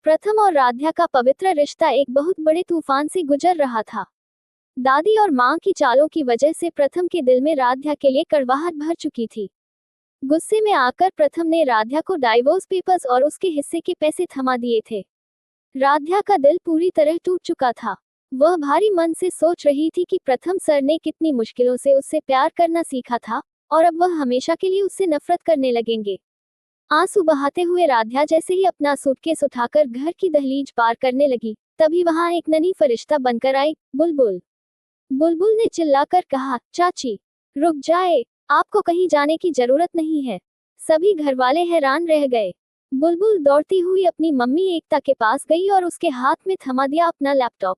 प्रथम और राध्या का पवित्र रिश्ता एक बहुत बड़े तूफान से गुजर रहा था। दादी और माँ की चालों की वजह से प्रथम के दिल में राध्या के लिए कड़वाहट भर चुकी थी। गुस्से में आकर प्रथम ने राध्या को डाइवोर्स पेपर्स और उसके हिस्से के पैसे थमा दिए थे। राध्या का दिल पूरी तरह टूट चुका था। वह भारी मन से सोच रही थी कि प्रथम सर ने कितनी मुश्किलों से उससे प्यार करना सीखा था और अब वह हमेशा के लिए उससे नफरत करने लगेंगे। आंसू बहाते हुए राध्या जैसे ही अपना सूटकेस उठाकर घर की दहलीज पार करने लगी, तभी वहां एक नन्ही फरिश्ता बनकर आई, बुलबुल। बुलबुल ने चिल्लाकर कहा, चाची रुक जाए, आपको कहीं जाने की जरूरत नहीं है। सभी घरवाले हैरान रह गए। बुलबुल दौड़ती हुई अपनी मम्मी एकता के पास गई और उसके हाथ में थमा दिया अपना लैपटॉप।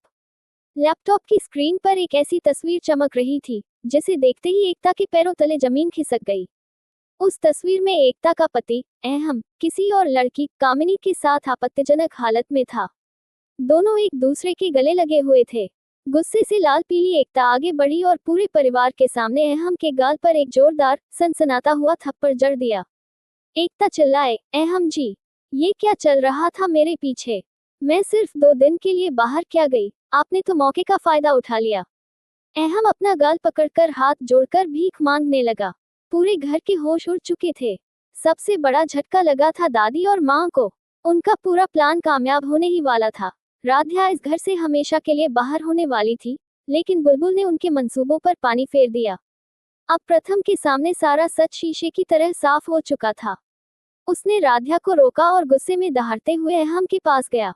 लैपटॉप की स्क्रीन पर एक ऐसी तस्वीर चमक रही थी जिसे देखते ही एकता के पैरों तले जमीन खिसक गई। उस तस्वीर में एकता का पति अहम किसी और लड़की कामिनी के साथ आपत्तिजनक हालत में था। दोनों एक दूसरे के गले लगे हुए थे। गुस्से से लाल पीली एकता आगे बढ़ी और पूरे परिवार के सामने अहम के गाल पर एक जोरदार सनसनाता हुआ थप्पड़ जड़ दिया। एकता चिल्लाए, अहम जी, ये क्या चल रहा था मेरे पीछे? मैं सिर्फ 2 दिन के लिए बाहर क्या गई, आपने तो मौके का फायदा उठा लिया। अहम अपना गाल पकड़कर हाथ जोड़कर भीख मांगने लगा। पूरे घर के होश उड़ चुके थे। सबसे बड़ा झटका लगा था दादी और माँ को। उनका पूरा प्लान कामयाब होने ही वाला था। राध्या इस घर से हमेशा के लिए बाहर होने वाली थी, लेकिन बुलबुल ने उनके मंसूबों पर पानी फेर दिया। अब प्रथम के सामने सारा सच शीशे की तरह साफ हो चुका था। उसने राध्या को रोका और गुस्से में दहाड़ते हुए अहम के पास गया।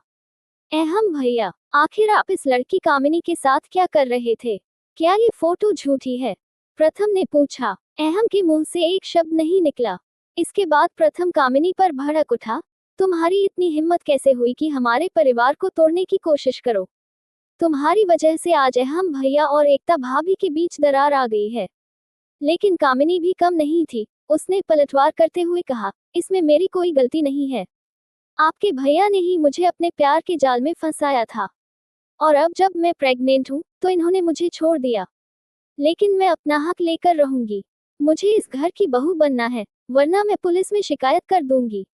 अहम भैया, आखिर आप इस लड़की कामिनी के साथ क्या कर रहे थे? क्या ये फोटो झूठी है? प्रथम ने पूछा। अहम के मुंह से एक शब्द नहीं निकला। इसके बाद प्रथम कामिनी पर भड़क उठा, तुम्हारी इतनी हिम्मत कैसे हुई कि हमारे परिवार को तोड़ने की कोशिश करो? तुम्हारी वजह से आज अहम भैया और एकता भाभी के बीच दरार आ गई है। लेकिन कामिनी भी कम नहीं थी। उसने पलटवार करते हुए कहा, इसमें मेरी कोई गलती नहीं है। आपके भैया ने ही मुझे अपने प्यार के जाल में फंसाया था और अब जब मैं प्रेग्नेंट हूँ तो इन्होंने मुझे छोड़ दिया। लेकिन मैं अपना हक लेकर रहूंगी। मुझे इस घर की बहू बनना है, वरना मैं पुलिस में शिकायत कर दूंगी।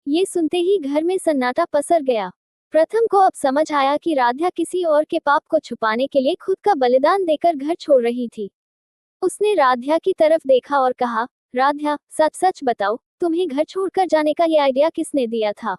ये सुनते ही घर में सन्नाटा पसर गया। प्रथम को अब समझ आया कि राध्या किसी और के पाप को छुपाने के लिए खुद का बलिदान देकर घर छोड़ रही थी। उसने राध्या की तरफ देखा और कहा, राध्या, सच सच बताओ, तुम्हें घर छोड़कर जाने का ये आइडिया किसने दिया था?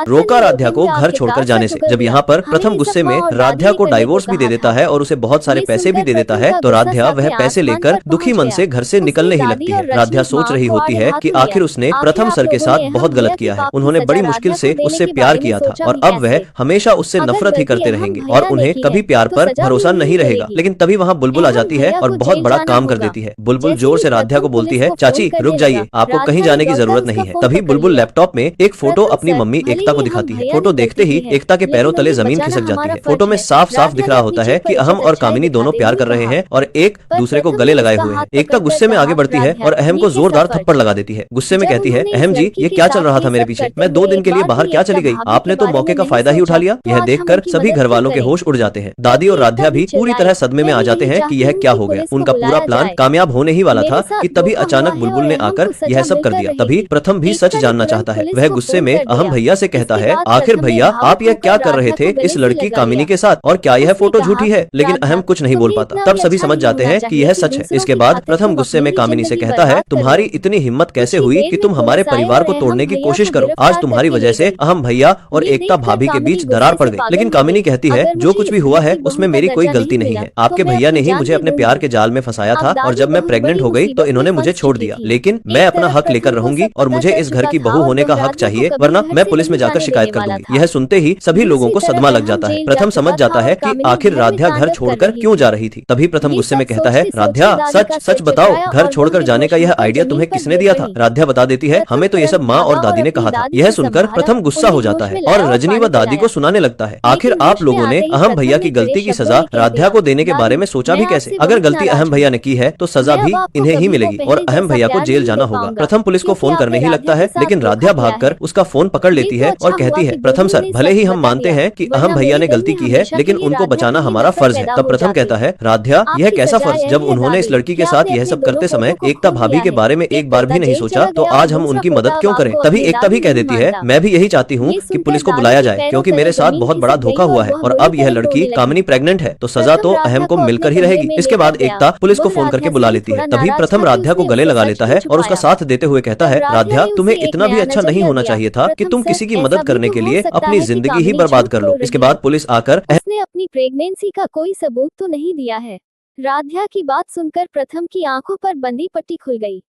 रोका राध्या को घर छोड़कर जाने से। जब यहाँ पर प्रथम गुस्से में राध्या को डाइवोर्स भी दे देता है और उसे बहुत सारे पैसे भी दे देता है, तो राध्या वह पैसे लेकर दुखी मन से घर से निकलने ही लगती है। राध्या सोच रही होती है कि आखिर उसने प्रथम सर के साथ बहुत गलत किया है। उन्होंने बड़ी मुश्किल से उससे प्यार किया था और अब वह हमेशा उससे नफरत ही करते रहेंगे और उन्हें कभी प्यार पर भरोसा नहीं रहेगा। लेकिन तभी वहाँ बुलबुल आ जाती है और बहुत बड़ा काम कर देती है। बुलबुल जोर से राध्या को बोलती है, चाची रुक जाइए, आपको कहीं जाने की जरूरत नहीं है। तभी बुलबुल लैपटॉप में एक फोटो अपनी मम्मी एकता को दिखाती है। फोटो देखते ही एकता के पैरों तले जमीन खिसक जाती है। फोटो में साफ साफ दिख रहा होता है कि अहम और कामिनी दोनों प्यार कर रहे हैं और एक दूसरे को गले लगाए हुए हैं। एकता गुस्से में आगे बढ़ती है और अहम को जोरदार थप्पड़ लगा देती है। गुस्से में कहती है, अहम जी, ये क्या चल रहा था मेरे पीछे? मैं 2 दिन के लिए बाहर क्या चली गई? आपने तो मौके का फायदा ही उठा लिया। यह देखकर सभी घर वालों के होश उड़ जाते हैं। दादी और राध्या भी पूरी तरह सदमे में आ जाते हैं कि यह क्या हो गया। उनका पूरा प्लान कामयाब होने ही वाला था कि तभी अचानक बुलबुल ने आकर यह सब कर दिया। तभी प्रथम भी सच जानना चाहता है। वह गुस्से में अहम भैया से कहता है, आखिर भैया आप यह क्या कर रहे थे इस लड़की कामिनी के साथ, और क्या यह फोटो झूठी है? लेकिन अहम कुछ नहीं बोल पाता। तब सभी समझ जाते हैं कि यह सच है। इसके बाद प्रथम गुस्से में कामिनी से कहता है, तुम्हारी इतनी हिम्मत कैसे हुई कि तुम हमारे परिवार को तोड़ने की कोशिश करो? आज तुम्हारी वजह से अहम भैया और एकता भाभी के बीच दरार पड़ गई। लेकिन कामिनी कहती है, जो कुछ भी हुआ है उसमें मेरी कोई गलती नहीं है। आपके भैया ने ही मुझे अपने प्यार के जाल में फंसाया था और जब मैं प्रेग्नेंट हो गई तो इन्होंने मुझे छोड़ दिया। लेकिन मैं अपना हक लेकर रहूंगी और मुझे इस घर की बहू होने का हक चाहिए, वरना मैं पुलिस में जाकर शिकायत कर दूंगी। यह सुनते ही सभी लोगों को सदमा लग जाता है। प्रथम समझ जाता है कि आखिर राध्या घर छोड़कर क्यों जा रही थी। तभी प्रथम गुस्से में कहता है, राध्या सच सच बताओ, घर छोड़कर जाने का यह आइडिया तुम्हें किसने दिया था? राध्या बता देती है, हमें तो ये सब माँ और दादी ने कहा था। यह सुनकर प्रथम गुस्सा हो जाता है और रजनी व दादी को सुनाने लगता है, आखिर आप लोगों ने अहम भैया की गलती की सजा राध्या को देने के बारे में सोचा भी कैसे? अगर गलती अहम भैया ने की है तो सजा भी इन्हें ही मिलेगी और अहम भैया को जेल जाना होगा। प्रथम पुलिस को फोन करने ही लगता है, लेकिन राध्या भागकर उसका फोन पकड़ लेती है और कहती है, प्रथम सर, भले ही हम मानते हैं कि अहम भैया ने गलती की है, लेकिन उनको बचाना हमारा फर्ज है। तब प्रथम कहता है, राध्या, यह कैसा फर्ज, जब उन्होंने इस लड़की के साथ यह सब करते समय एकता भाभी के बारे में एक बार भी नहीं सोचा, तो आज हम उनकी मदद क्यों करें। तभी एकता भी कह देती है, मैं भी यही चाहती हूँ कि पुलिस को बुलाया जाए, क्योंकि मेरे साथ बहुत बड़ा धोखा हुआ है और अब यह लड़की कामिनी प्रेग्नेंट है, तो सजा तो अहम को मिलकर ही रहेगी। इसके बाद एकता पुलिस को फोन करके बुला लेती है। तभी प्रथम राध्या को गले लगा लेता है और उसका साथ देते हुए कहता है, राध्या, तुम्हें इतना भी अच्छा नहीं होना चाहिए था कि तुम किसी की मदद करने के लिए अपनी जिंदगी ही बर्बाद कर लो। इसके बाद पुलिस आकर उसने अपनी प्रेगनेंसी का कोई सबूत तो नहीं दिया है। राध्या की बात सुनकर प्रथम की आंखों पर बंदी पट्टी खुल गई।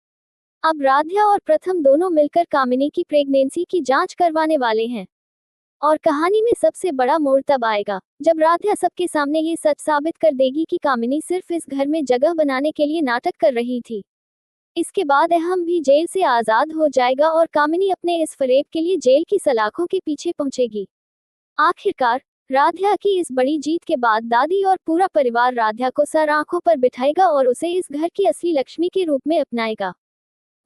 अब राध्या और प्रथम दोनों मिलकर कामिनी की प्रेगनेंसी की जांच करवाने वाले हैं। और कहानी में सबसे बड़ा मोड़ तब आएगा जब राध्या सबके सामने ये सच साबित कर देगी कि कामिनी सिर्फ इस घर में जगह बनाने के लिए नाटक कर रही थी। इसके बाद अहम भी जेल से आजाद हो जाएगा और कामिनी अपने इस फरेब के लिए जेल की सलाखों के पीछे पहुंचेगी। आखिरकार राध्या की इस बड़ी जीत के बाद दादी और पूरा परिवार राध्या को सर आंखों पर बिठाएगा और उसे इस घर की असली लक्ष्मी के रूप में अपनाएगा।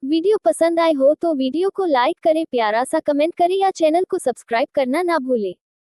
वीडियो पसंद आए हो तो वीडियो को लाइक करें, प्यारा सा कमेंट करें या चैनल को सब्सक्राइब करना ना भूलें।